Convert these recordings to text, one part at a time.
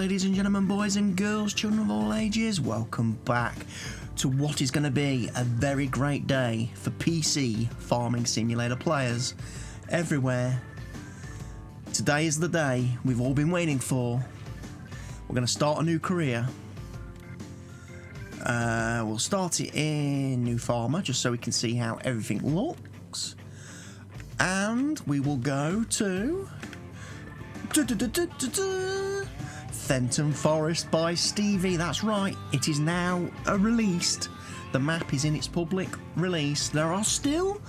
ladies and gentlemen, boys and girls, children of all ages, welcome back to what is going to be a very great day for PC farming simulator players everywhere. Today is the day we've all been waiting for. We're going to start a new career. We'll start it in New Farmer just so we can see how everything looks. And we will go to Fenton Forest by Stevie. That's right, it is now released. The map is in its public release. There are still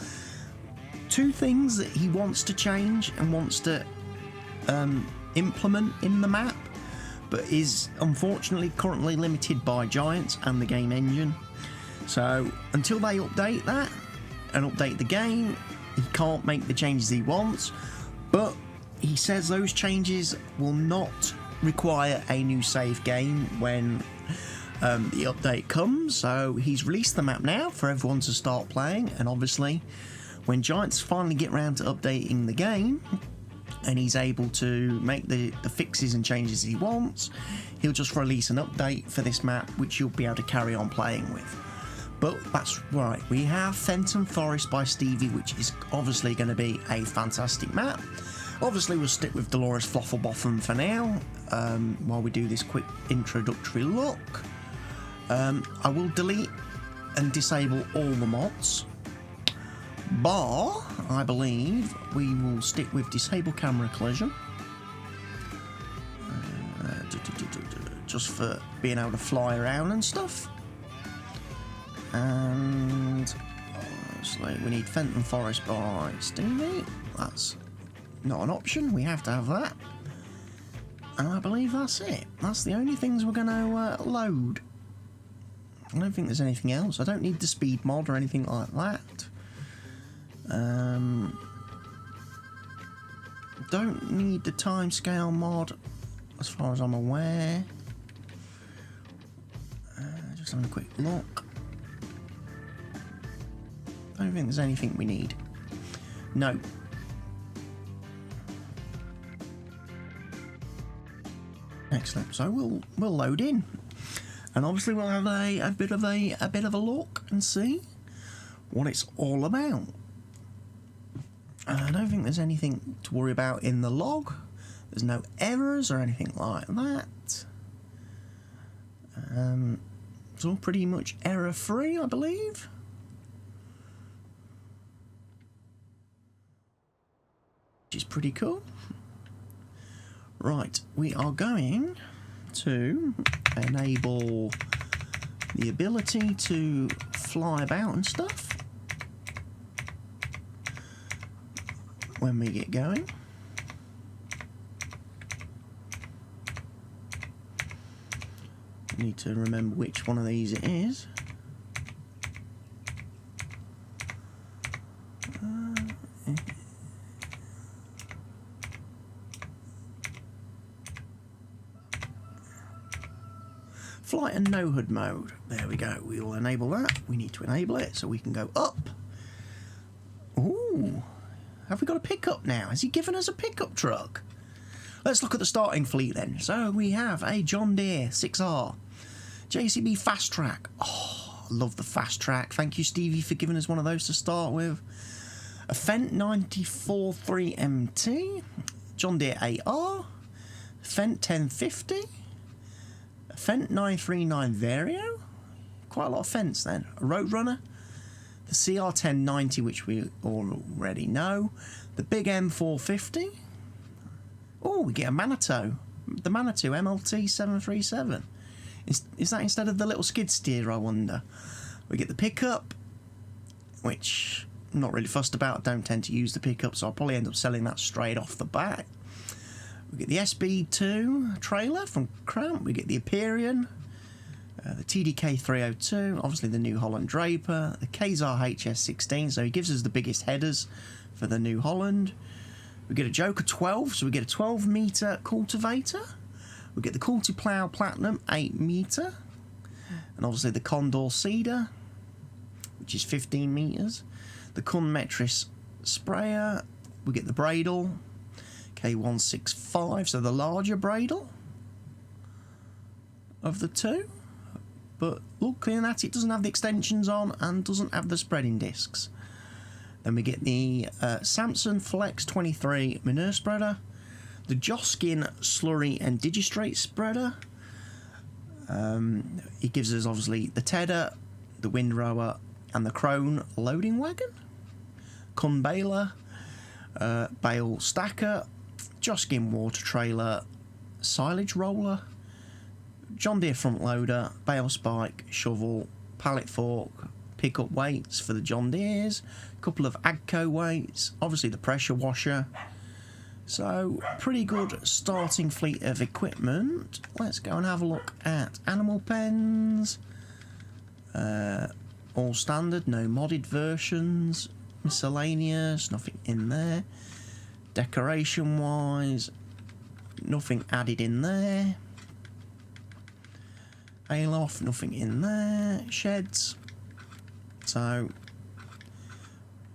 two things that he wants to change and wants to implement in the map, but is unfortunately currently limited by Giants and the game engine. So until they update that and update the game, he can't make the changes he wants, but he says those changes will not require a new save game when the update comes. So he's released the map now for everyone to start playing, and obviously when Giants finally get around to updating the game and he's able to make the fixes and changes he wants, he'll just release an update for this map which you'll be able to carry on playing with. But that's right, we have Fenton Forest by Stevie, which is obviously going to be a fantastic map. Obviously we'll stick with Dolores Fluffelbotham for now, while we do this quick introductory look. I will delete and disable all the mods, bar, I believe, we will stick with disable camera collision, just for being able to fly around and stuff. And obviously we need Fenton Forest by Stevie. That's not an option, we have to have that. And I believe that's it. That's the only things we're going to load. I don't think there's anything else. I don't need the speed mod or anything like that. Don't need the timescale mod as far as I'm aware. Just having a quick look. I don't think there's anything we need. No. Excellent. So we'll load in, and obviously we'll have a bit of a look and see what it's all about. I don't think there's anything to worry about in the log. There's no errors or anything like that. It's all pretty much error free, I believe. Which is pretty cool. Right, we are going to enable the ability to fly about and stuff when we get going. Need to remember which one of these it is. Flight and no hood mode. There we go. We will enable that. We need to enable it so we can go up. Ooh. Have we got a pickup now? Has he given us a pickup truck? Let's look at the starting fleet then. So we have a John Deere 6R. JCB Fast Track. Oh, I love the Fast Track. Thank you, Stevie, for giving us one of those to start with. A Fendt 94 3MT. John Deere 8R. Fendt 1050. Fendt 939 Vario, quite a lot of Fents then. A Roadrunner, the CR1090, which we already know, the big M450. Oh, we get a Manitou, the Manitou MLT 737. Is that instead of the little skid steer, I wonder? We get the pickup, which I'm not really fussed about. I don't tend to use the pickup, so I'll probably end up selling that straight off the bat. We get the SB2 trailer from Cramp, we get the Hyperion, the TDK 302, obviously the New Holland Draper, the Kazar HS16, so he gives us the biggest headers for the New Holland. We get a Joker 12, so we get a 12 metre cultivator. We get the Culti-Plow Platinum 8 metre, and obviously the Condor Cedar, which is 15 metres. The Kunmetris sprayer, we get the Bradle, K165, so the larger Bradle. of the two. But looking at it, doesn't have the extensions on and doesn't have the spreading discs. Then we get the Samson Flex 23 manure spreader, the Joskin slurry and digistrate spreader. It gives us obviously the tedder, the windrower, and the crone loading wagon, Cun baler, bale stacker, Joskin water trailer, silage roller, John Deere front loader, bale spike, shovel, pallet fork, pickup weights for the John Deeres, a couple of Agco weights, obviously the pressure washer. So, pretty good starting fleet of equipment. Let's go and have a look at animal pens. All standard, no modded versions. Miscellaneous, nothing in there. Decoration wise, nothing added in there. Aloft, nothing in there. Sheds, so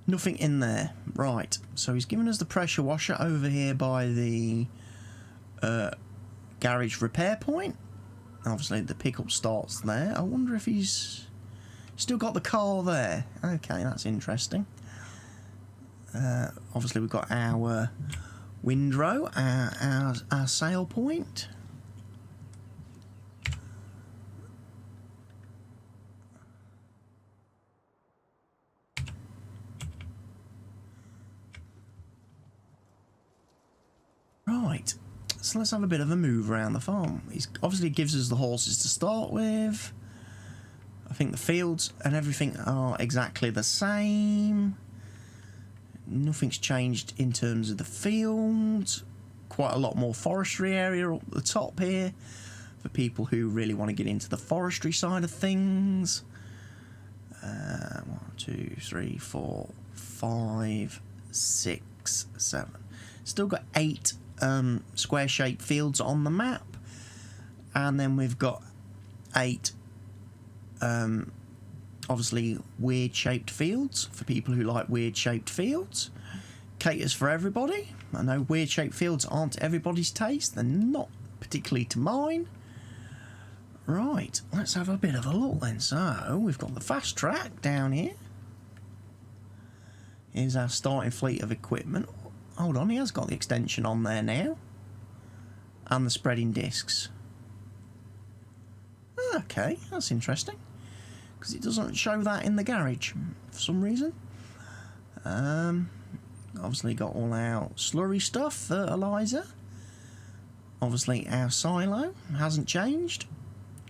nothing in there. Right, so he's given us the pressure washer over here by the garage repair point. Obviously the pickup starts there. I wonder if he's still got the car there. Okay, that's interesting. Obviously we've got our windrow, our sail point. Right, so let's have a bit of a move around the farm. He obviously gives us the horses to start with. I think the fields and everything are exactly the same. Nothing's changed in terms of the fields. Quite a lot more forestry area up the top here for people who really want to get into the forestry side of things. 1, 2, 3, 4, 5, 6, 7. Still got 8 square shaped fields on the map, and then we've got 8 obviously weird shaped fields for people who like weird shaped fields. Caters for everybody. I know weird shaped fields aren't everybody's taste, they're not particularly to mine. Right, let's have a bit of a look then. So we've got the fast track down here. Here's our starting fleet of equipment. Hold on, he has got the extension on there now. And the spreading discs. Okay, that's interesting. Because it doesn't show that in the garage for some reason. Obviously got all our slurry stuff, fertiliser. Obviously our silo hasn't changed.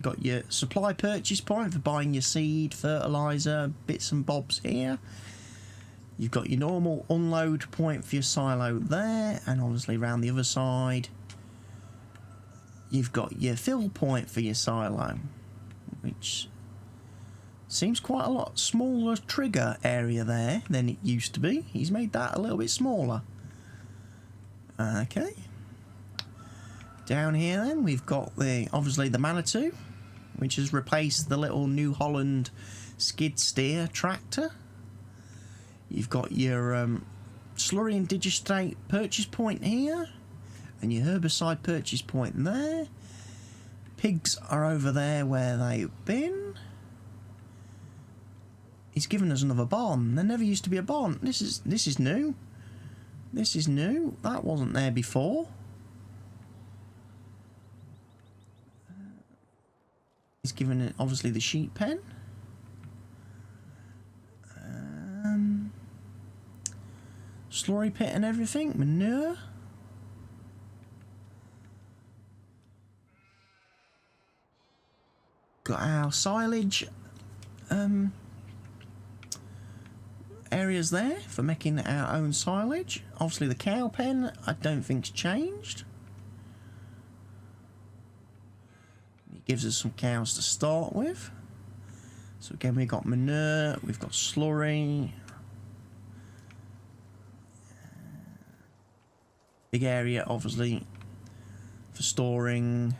Got your supply purchase point for buying your seed, fertiliser, bits and bobs here. You've got your normal unload point for your silo there, and obviously around the other side you've got your fill point for your silo, which seems quite a lot smaller trigger area there than it used to be. He's made that a little bit smaller. Okay. Down here then we've got obviously the Manitou, which has replaced the little New Holland skid steer tractor. You've got your slurry and digistrate purchase point here, and your herbicide purchase point there. Pigs are over there where they've been. He's given us another barn. There never used to be a barn. This is new. This is new. That wasn't there before. He's given it obviously the sheep pen. Slurry pit and everything, manure. Got our silage areas there for making our own silage. Obviously the cow pen I don't think's changed. It gives us some cows to start with. So again we've got manure, we've got slurry. Big area obviously for storing,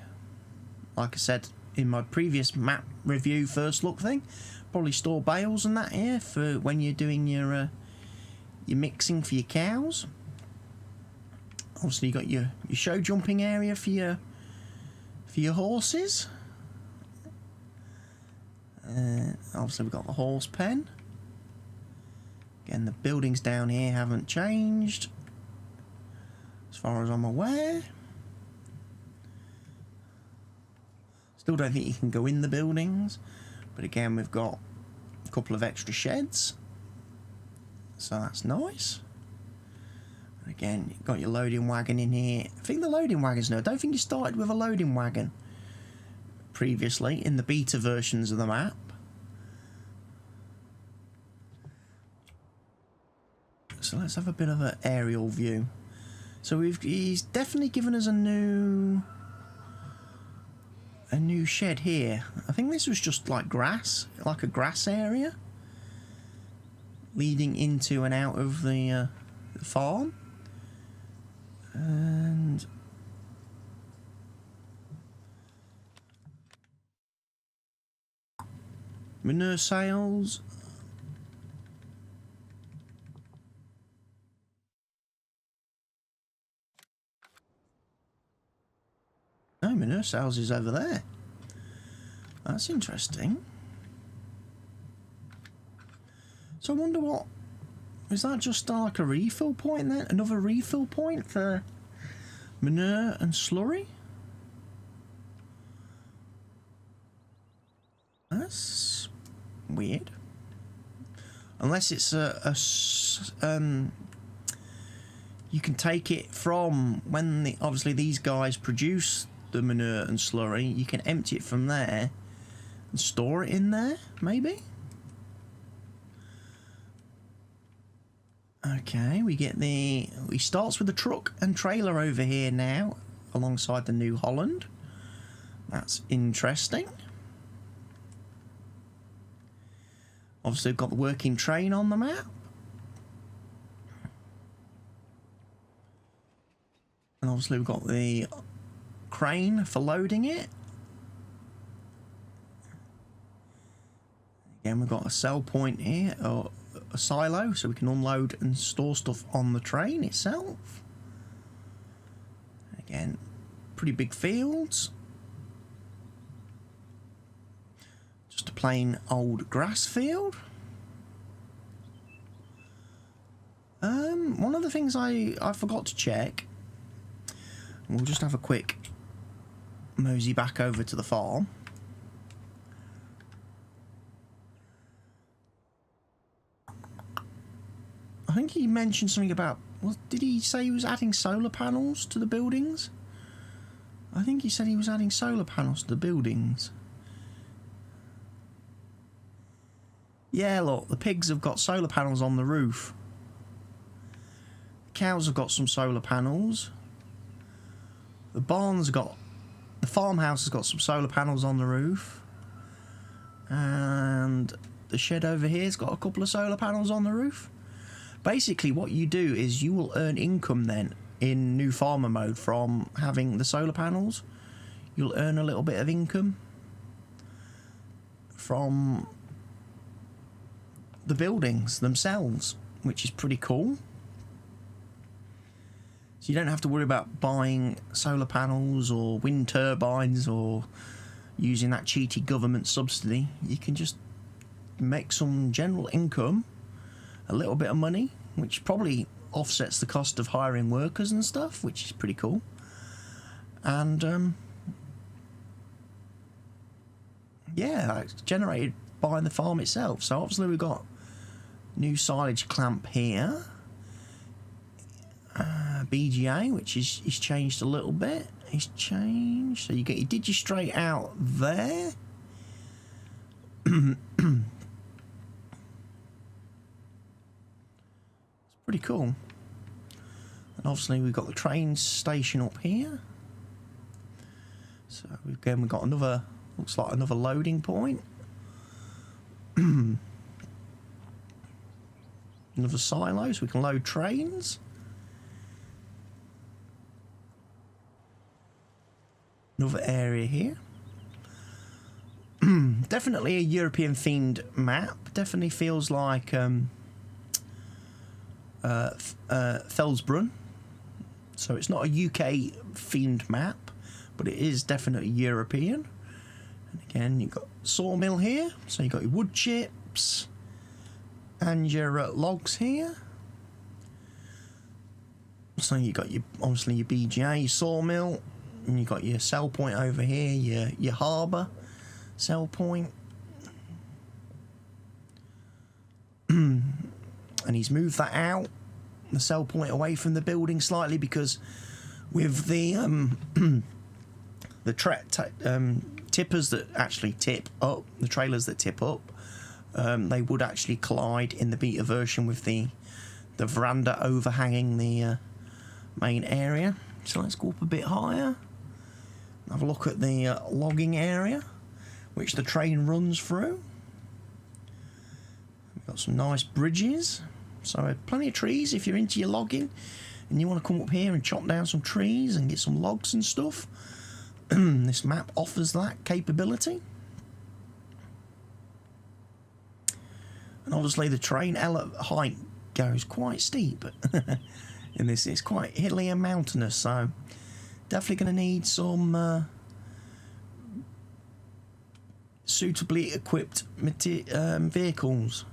like I said in my previous map review first look thing, probably store bales and that here for when you're doing your mixing for your cows. Obviously you got your show jumping area for your horses. Obviously we've got the horse pen. Again, the buildings down here haven't changed, as far as I'm aware. Still don't think you can go in the buildings, but again, we've got a couple of extra sheds, so that's nice. And again, you've got your loading wagon in here. I think the loading wagon's new. I don't think you started with a loading wagon previously in the beta versions of the map. So let's have a bit of an aerial view. So he's definitely given us a new shed here. I think this was just like grass, like a grass area leading into and out of the farm. And manure sales. Oh, manure sales is over there. That's interesting. So I wonder what... Is that just like a refill point then? Another refill point for manure and slurry? That's weird. Unless it's you can take it from when obviously these guys produce the manure and slurry, you can empty it from there and store it in there, maybe? Okay, we starts with the truck and trailer over here now, alongside the New Holland. That's interesting. Obviously we've got the working train on the map. And obviously we've got the crane for loading it. Again, we've got a sell point here, or a silo, so we can unload and store stuff on the train itself. Again, pretty big fields. Just a plain old grass field. One of the things I forgot to check, we'll just have a quick mosey back over to the farm. I think he mentioned something about... did he say he was adding solar panels to the buildings? I think he said he was adding solar panels to the buildings. Yeah, look, the pigs have got solar panels on the roof. The cows have got some solar panels. The barn's got... The farmhouse has got some solar panels on the roof. And the shed over here's got a couple of solar panels on the roof. Basically, what you do is you will earn income then in new farmer mode from having the solar panels. You'll earn a little bit of income from the buildings themselves, which is pretty cool. So you don't have to worry about buying solar panels or wind turbines or using that cheaty government subsidy. You can just make some general income, a little bit of money, which probably offsets the cost of hiring workers and stuff, which is pretty cool. And yeah, it's generated by the farm itself. So obviously we've got new silage clamp here. BGA, which is changed a little bit. It's changed. So you get your Digistrate out there. It's pretty cool. And obviously we've got the train station up here. So again we've got another, looks like another loading point. Another silo, so we can load trains. Another area here. Definitely a European themed map. Definitely feels like Felsbrunn. So it's not a UK themed map, but it is definitely European. And again, you've got sawmill here. So you've got your wood chips and your logs here. So you've got your, obviously your BGA, your sawmill, and you've got your sell point over here, your harbour sell point. And he's moved that out, the sell point, away from the building slightly, because with the tippers that actually tip up, the trailers that tip up, they would actually collide in the beta version with the veranda overhanging the main area. So let's go up a bit higher, have a look at the logging area which the train runs through. We've got some nice bridges, so plenty of trees if you're into your logging and you want to come up here and chop down some trees and get some logs and stuff. This map offers that capability. And obviously the train height goes quite steep. In this, it's quite hilly and mountainous, so definitely going to need some suitably equipped vehicles.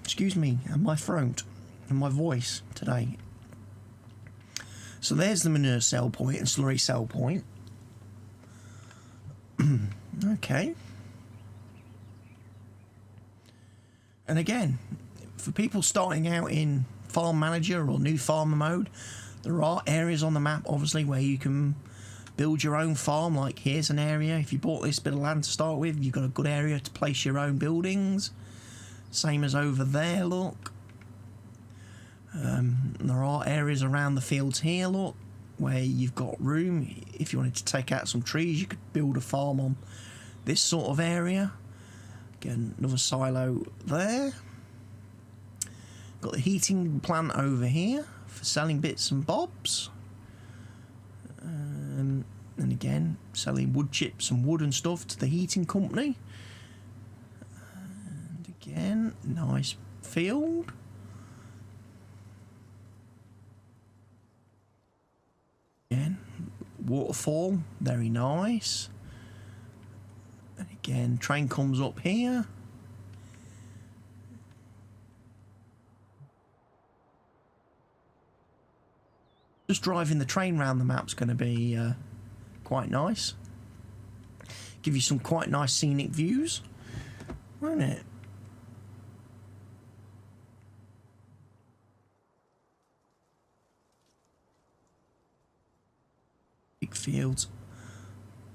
Excuse me, and my throat and my voice today. So there's the manure sell point and slurry sell point. Okay. And again, for people starting out in farm manager or new farmer mode, there are areas on the map obviously where you can build your own farm. Like here's an area, if you bought this bit of land to start with, you've got a good area to place your own buildings. Same as over there, look. There are areas around the fields here, look, where you've got room. If you wanted to take out some trees, you could build a farm on this sort of area. Again, another silo there. Got the heating plant over here for selling bits and bobs. And again, selling wood chips and wood and stuff to the heating company. And again, nice field. Again, waterfall, very nice. And again, train comes up here. Just driving the train round the map's going to be quite nice. Give you some quite nice scenic views, won't it? Big fields.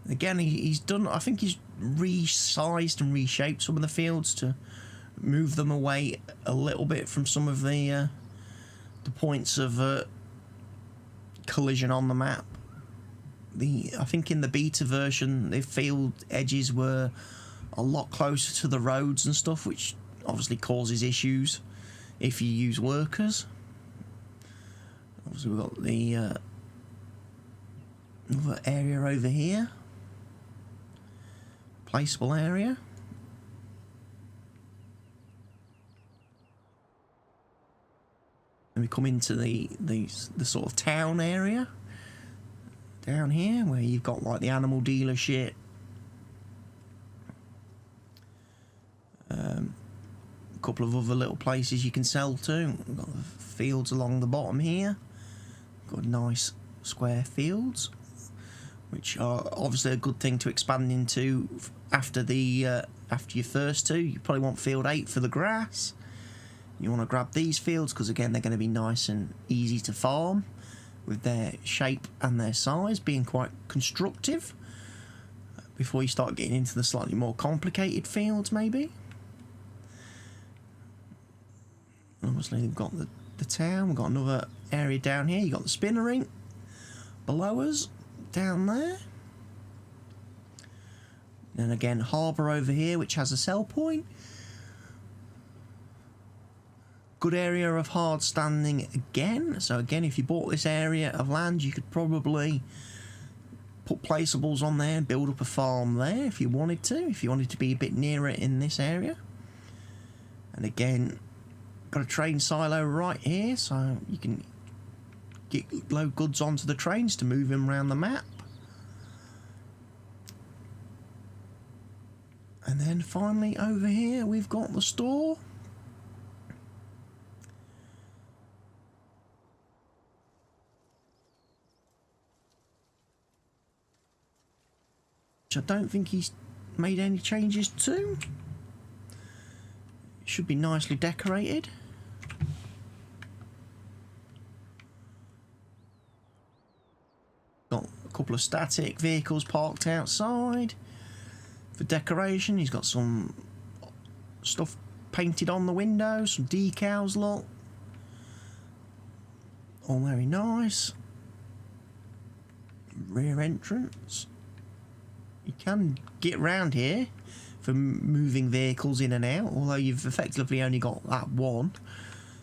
Again, he's done, I think he's resized and reshaped some of the fields to move them away a little bit from some of the points of collision on the map. I think in the beta version, the field edges were a lot closer to the roads and stuff, which obviously causes issues if you use workers. Obviously, we've got the another area over here. Placeable area. And we come into the sort of town area down here, where you've got like the animal dealership, a couple of other little places you can sell to. We've got the fields along the bottom here. Got nice square fields, which are obviously a good thing to expand into after your first two. You probably want field 8 for the grass. You want to grab these fields because again they're going to be nice and easy to farm, with their shape and their size being quite constructive, before you start getting into the slightly more complicated fields maybe. Obviously we've got the town, we've got another area down here, you've got the spinner rink below us down there. And again, harbour over here, which has a sell point. Good area of hard standing again. So again, if you bought this area of land, you could probably put placeables on there and build up a farm there if you wanted to be a bit nearer in this area. And again, got a train silo right here, so you can load goods onto the trains to move them around the map. And then finally over here we've got the store. Which I don't think he's made any changes to. It should be nicely decorated. Got a couple of static vehicles parked outside for decoration. He's got some stuff painted on the windows, some decals, look. All very nice. Rear entrance. You can get round here for moving vehicles in and out, although you've effectively only got that one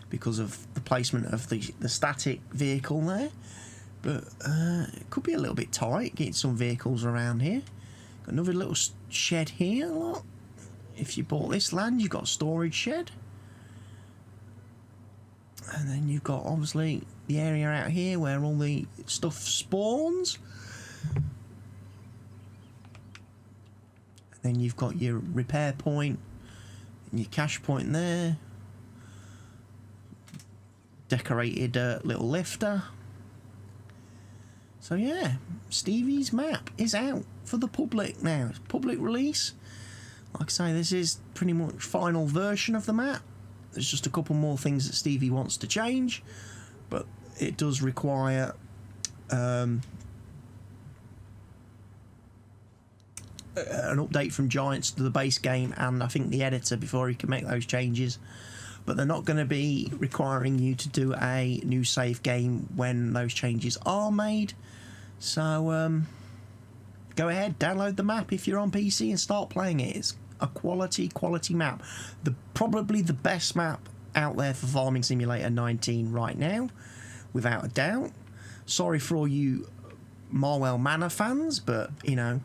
because of the placement of the static vehicle there. But it could be a little bit tight getting some vehicles around here. Got another little shed here, look. If you bought this land, you've got a storage shed. And then you've got, obviously, the area out here where all the stuff spawns. And then you've got your repair point and your cash point there. Decorated little lifter. So yeah, Stevie's map is out for the public now. It's public release. Like I say, this is pretty much final version of the map. There's just a couple more things that Stevie wants to change, but it does require an update from Giants to the base game and I think the editor before he can make those changes. But they're not going to be requiring you to do a new save game when those changes are made. So go ahead, download the map if you're on PC and start playing it. It's a quality map. Probably the best map out there for Farming Simulator 19 right now, without a doubt. Sorry for all you Marwell Manor fans, but you know,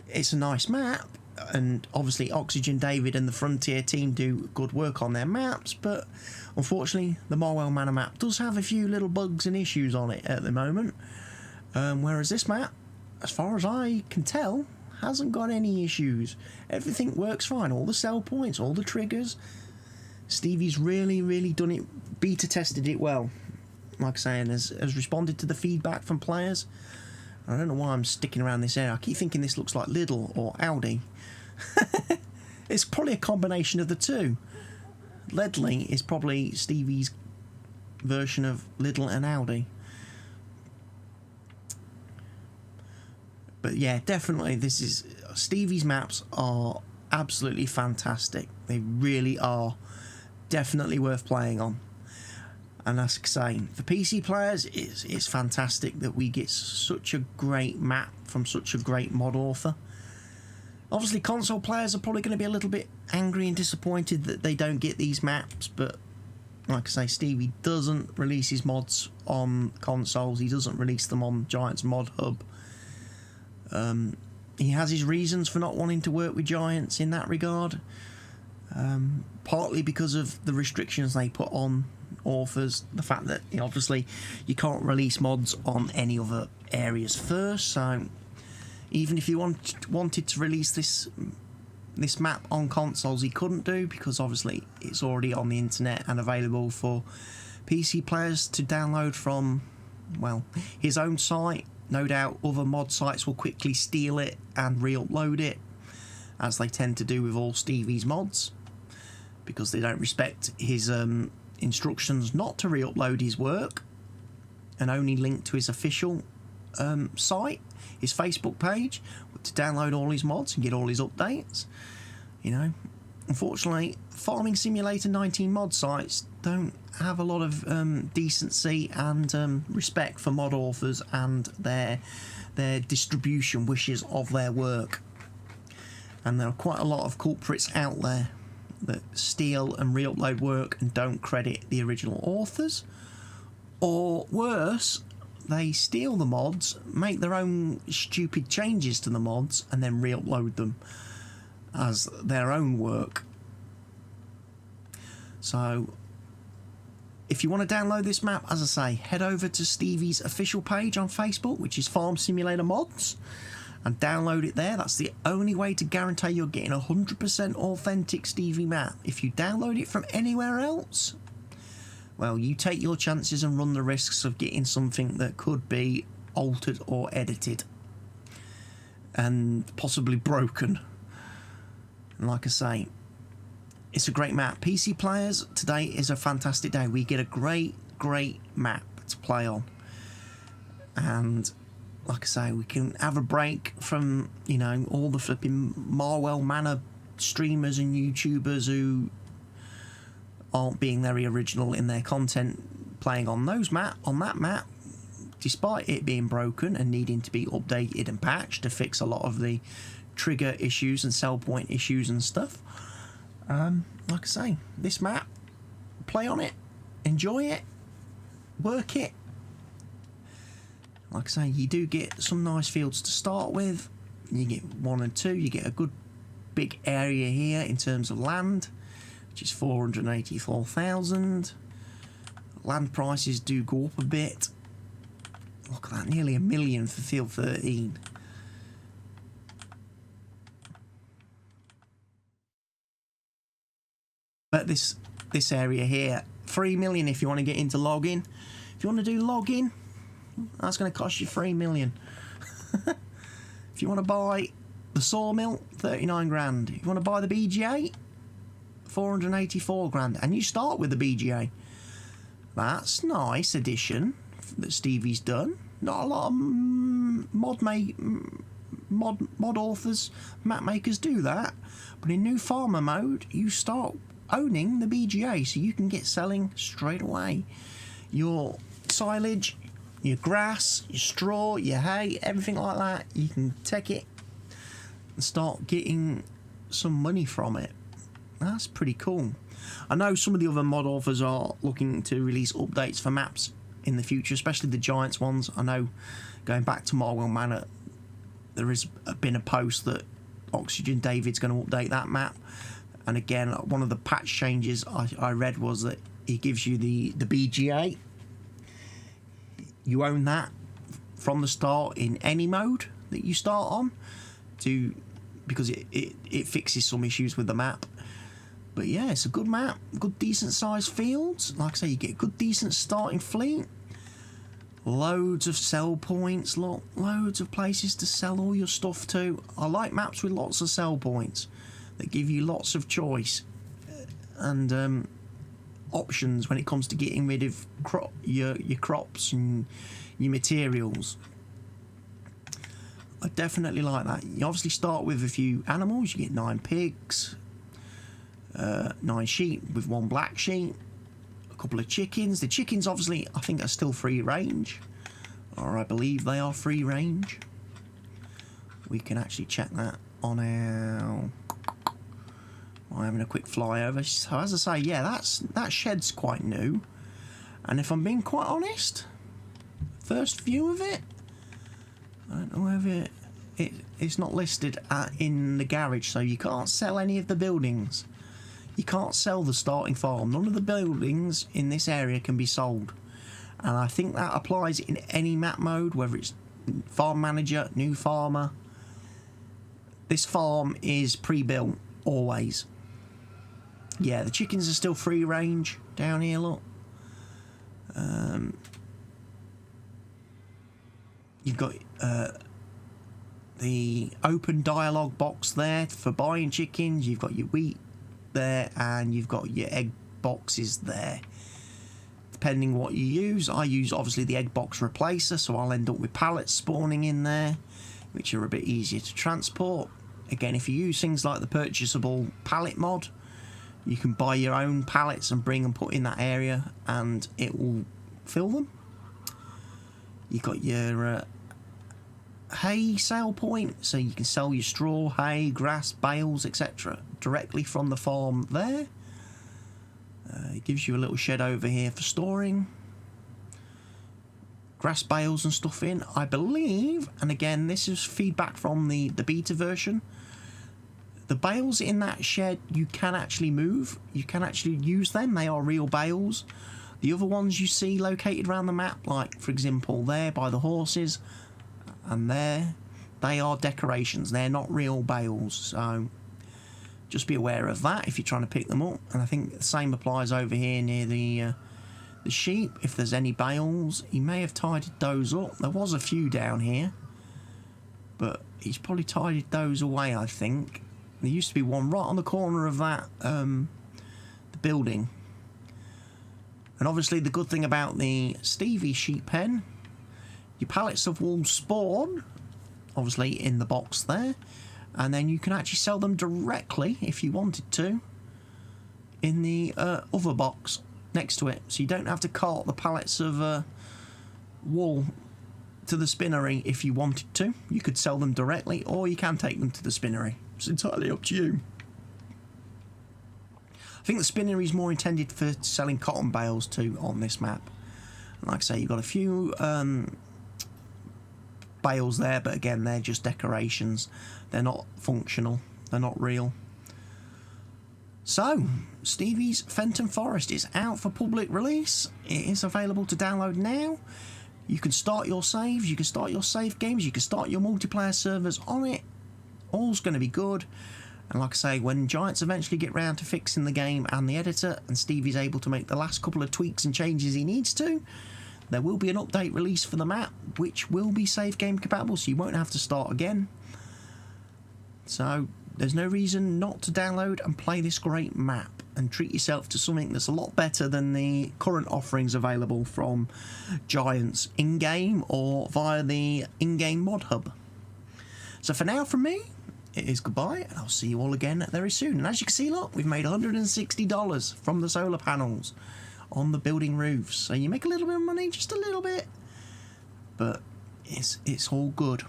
it's a nice map. And obviously Oxygen David and the Frontier team do good work on their maps, but unfortunately the Marwell Manor map does have a few little bugs and issues on it at the moment, whereas this map, as far as I can tell, hasn't got any issues. Everything works fine, all the sell points, all the triggers. Stevie's really done it, beta tested it well, like I say, and has responded to the feedback from players. I don't know why I'm sticking around this area. I keep thinking this looks like Lidl or Aldi. It's probably a combination of the two. Ledley is probably Stevie's version of Lidl and Aldi. But yeah, definitely this is... Stevie's maps are absolutely fantastic. They really are. Definitely worth playing on. And as I say, for PC players, it's fantastic that we get such a great map from such a great mod author. Obviously, console players are probably going to be a little bit angry and disappointed that they don't get these maps, but like I say, Stevie doesn't release his mods on consoles. He doesn't release them on Giants Mod Hub. He has his reasons for not wanting to work with Giants in that regard. Partly because of the restrictions they put on authors, the fact that obviously you can't release mods on any other areas first, so even if you wanted to release this map on consoles, he couldn't do, because obviously it's already on the internet and available for PC players to download from, well, his own site. No doubt other mod sites will quickly steal it and re-upload it, as they tend to do with all Stevie's mods, because they don't respect his instructions not to re-upload his work and only link to his official site, his Facebook page, to download all his mods and get all his updates. You know, unfortunately, Farming Simulator 19 mod sites don't have a lot of decency and respect for mod authors and their distribution wishes of their work. And there are quite a lot of culprits out there that steal and re-upload work and don't credit the original authors, or worse, they steal the mods, make their own stupid changes to the mods, and then re-upload them as their own work. So if you want to download this map, as I say, head over to Stevie's official page on Facebook, which is Farm Simulator Mods, and download it there. That's the only way to guarantee you're getting a 100% authentic Stevie map. If you download it from anywhere else, well, you take your chances and run the risks of getting something that could be altered or edited and possibly broken. And like I say, it's a great map. PC players, today is a fantastic day. We get a great map to play on. And like I say, we can have a break from, you know, all the flipping Marwell Manor streamers and YouTubers who aren't being very original in their content, playing on that map, despite it being broken and needing to be updated and patched to fix a lot of the trigger issues and sell point issues and stuff. Like I say, this map, play on it, enjoy it, work it. Like I say, you do get some nice fields to start with. You get 1 and 2. You get a good big area here in terms of land, which is 484,000. Land prices do go up a bit. Look at that, nearly $1 million for field 13. But this area here, 3 million if you want to get into login. If you want to do login, that's going to cost you 3 million. If you want to buy the Sawmill, 39 grand. If you want to buy the BGA, 484 grand. And you start with the BGA. That's nice addition that Stevie's done. Not a lot of mod authors, map makers do that. But in new farmer mode, you start owning the BGA, so you can get selling straight away. Your silage, your grass, your straw, your hay, everything like that, you can take it and start getting some money from it. That's pretty cool. I know some of the other mod authors are looking to release updates for maps in the future, especially the Giants ones. I know, going back to Marwell Manor, there has been a post that Oxygen David's going to update that map. And again, one of the patch changes I read was that he gives you the BGA. You own that from the start in any mode that you start on, because it fixes some issues with the map. But yeah, it's a good map, good decent sized fields. Like I say, you get a good decent starting fleet. Loads of sell points, loads of places to sell all your stuff to. I like maps with lots of sell points that give you lots of choice and options when it comes to getting rid of your crops and your materials. I definitely like that. You obviously start with a few animals. You get 9 pigs, 9 sheep with 1 black sheep, a couple of chickens. The chickens obviously I think are still free range, or I believe they are free range. We can actually check that on our... I'm having a quick flyover. So as I say, yeah, that shed's quite new. And if I'm being quite honest, first view of it, I don't know whether it's not listed in the garage, so you can't sell any of the buildings. You can't sell the starting farm. None of the buildings in this area can be sold. And I think that applies in any map mode, whether it's farm manager, new farmer. This farm is pre-built, always. Yeah, the chickens are still free range down here, look. You've got the open dialogue box there for buying chickens. You've got your wheat there, and you've got your egg boxes there. Depending what you use, I use obviously the egg box replacer, so I'll end up with pallets spawning in there, which are a bit easier to transport. Again, if you use things like the purchasable pallet mod, you can buy your own pallets and bring and put in that area, and it will fill them. You've got your hay sale point, so you can sell your straw, hay, grass, bales, etc. directly from the farm there. It gives you a little shed over here for storing grass bales and stuff in, I believe. And again, this is feedback from the beta version. The bales in that shed you can actually move. You can actually use them. They are real bales. The other ones you see located around the map, like for example there by the horses and there, They are decorations. They're not real bales. So just be aware of that if you're trying to pick them up. And I think the same applies over here near the sheep. If there's any bales, he may have tidied those up. There was a few down here, but he's probably tidied those away, I think. There used to be one right on the corner of that the building. And obviously the good thing about the Stevie sheep pen, your pallets of wool spawn, obviously in the box there, and then you can actually sell them directly, if you wanted to, in the other box next to it. So you don't have to cart the pallets of wool to the spinnery if you wanted to. You could sell them directly, or you can take them to the spinnery. It's entirely up to you. I think the spinnery is more intended for selling cotton bales too on this map. And like I say, you've got a few bales there, but again, they're just decorations. They're not functional. They're not real. So, Stevie's Fenton Forest is out for public release. It is available to download now. You can start your saves, you can start your save games, you can start your multiplayer servers on it. All's going to be good. And like I say, when Giants eventually get round to fixing the game and the editor, and Stevie's able to make the last couple of tweaks and changes he needs to, there will be an update release for the map, which will be save game compatible, so you won't have to start again. So there's no reason not to download and play this great map and treat yourself to something that's a lot better than the current offerings available from Giants in-game or via the in-game mod hub. So for now from me, it is goodbye, and I'll see you all again very soon. And as you can see, look, we've made $160 from the solar panels on the building roofs. So you make a little bit of money, just a little bit, but it's all good.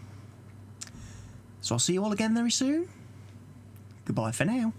So I'll see you all again very soon. Goodbye for now.